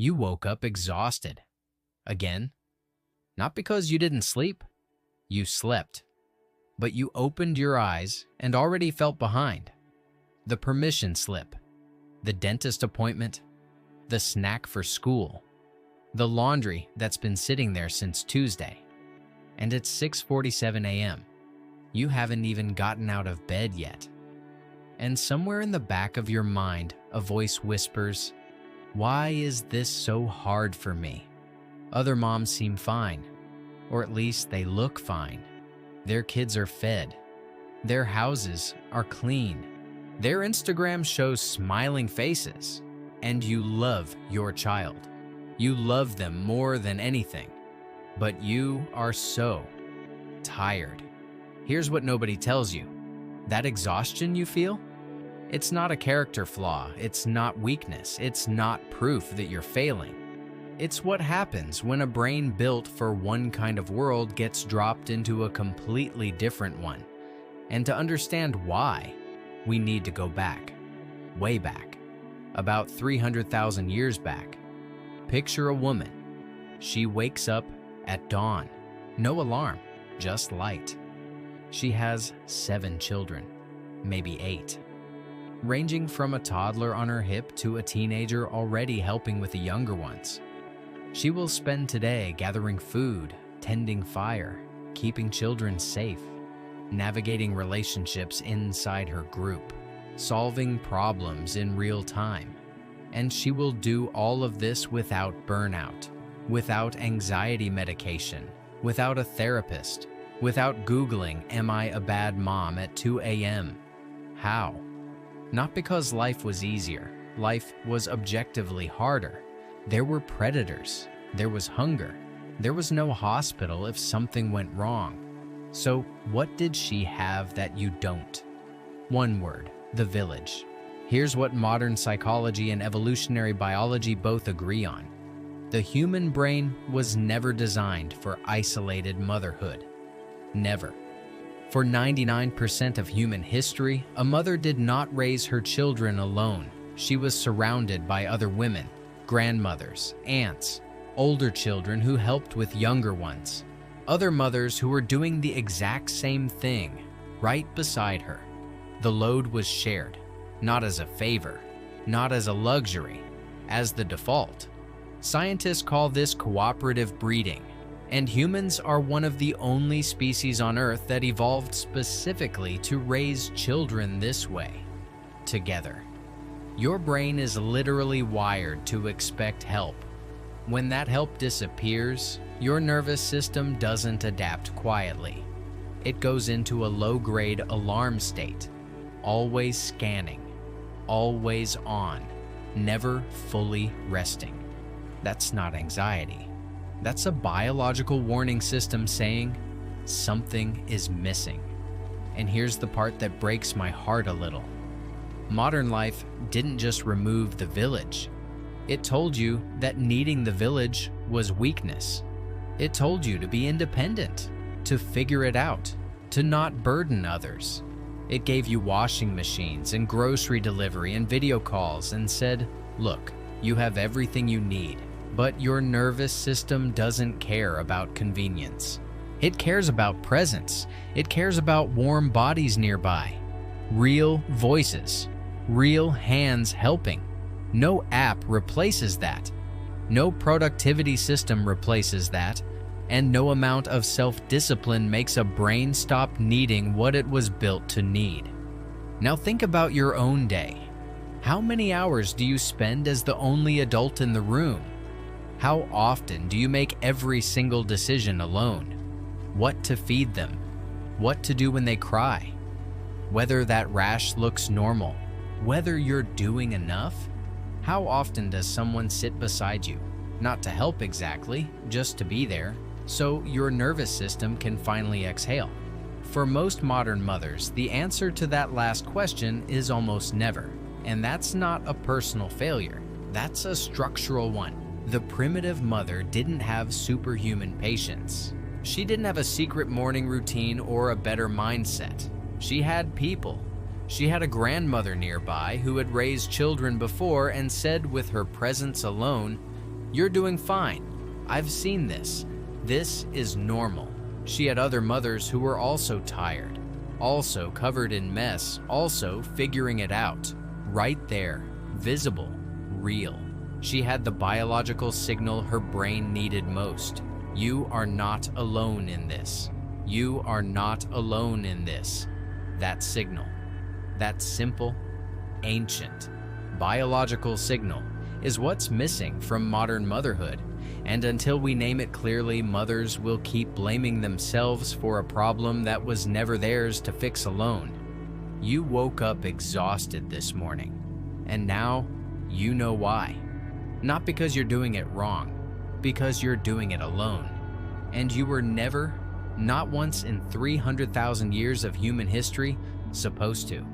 You woke up exhausted. Again. Not because you didn't sleep. You slept. But you opened your eyes and already felt behind. The permission slip. The dentist appointment. The snack for school. The laundry that's been sitting there since Tuesday. And it's 6:47 a.m. You haven't even gotten out of bed yet. And somewhere in the back of your mind, a voice whispers, "Why is this so hard for me? Other moms seem fine, or at least they look fine. Their kids are fed. Their houses are clean. Their Instagram shows smiling faces. And you love your child. You love them more than anything. But you are so tired." Here's what nobody tells you. That exhaustion you feel? It's not a character flaw. It's not weakness. It's not proof that you're failing. It's what happens when a brain built for one kind of world gets dropped into a completely different one. And to understand why, we need to go back, way back, about 300,000 years back. Picture a woman. She wakes up at dawn. No alarm, just light. She has 7 children, maybe 8, ranging from a toddler on her hip to a teenager already helping with the younger ones. She will spend today gathering food, tending fire, keeping children safe, navigating relationships inside her group, solving problems in real time. And she will do all of this without burnout, without anxiety medication, without a therapist, without Googling, "Am I a bad mom?" at 2 a.m. How? Not because life was easier. Life was objectively harder. There were predators. There was hunger. There was no hospital if something went wrong. So what did she have that you don't? One word: the village. Here's what modern psychology and evolutionary biology both agree on. The human brain was never designed for isolated motherhood. Never. For 99% of human history, a mother did not raise her children alone. She was surrounded by other women, grandmothers, aunts, older children who helped with younger ones, other mothers who were doing the exact same thing, right beside her. The load was shared, not as a favor, not as a luxury, as the default. Scientists call this cooperative breeding. And humans are one of the only species on Earth that evolved specifically to raise children this way, together. Your brain is literally wired to expect help. When that help disappears, your nervous system doesn't adapt quietly. It goes into a low-grade alarm state, always scanning, always on, never fully resting. That's not anxiety. That's a biological warning system saying something is missing. And here's the part that breaks my heart a little. Modern life didn't just remove the village. It told you that needing the village was weakness. It told you to be independent, to figure it out, to not burden others. It gave you washing machines and grocery delivery and video calls and said, "Look, you have everything you need." But your nervous system doesn't care about convenience. It cares about presence. It cares about warm bodies nearby, real voices, real hands helping. No app replaces that. No productivity system replaces that. And no amount of self-discipline makes a brain stop needing what it was built to need. Now think about your own day. How many hours do you spend as the only adult in the room? How often do you make every single decision alone? What to feed them? What to do when they cry? Whether that rash looks normal? Whether you're doing enough? How often does someone sit beside you? Not to help exactly, just to be there, so your nervous system can finally exhale. For most modern mothers, the answer to that last question is almost never. And that's not a personal failure. That's a structural one. The primitive mother didn't have superhuman patience. She didn't have a secret morning routine or a better mindset. She had people. She had a grandmother nearby who had raised children before and said with her presence alone, You're doing fine. I've seen this. This is normal. She had other mothers who were also tired, also covered in mess, also figuring it out. Right there, visible, real. She had the biological signal her brain needed most. You are not alone in this. You are not alone in this. That signal, that simple, ancient, biological signal is what's missing from modern motherhood. And until we name it clearly, mothers will keep blaming themselves for a problem that was never theirs to fix alone. You woke up exhausted this morning, and now you know why. Not because you're doing it wrong, because you're doing it alone. And you were never, not once in 300,000 years of human history, supposed to.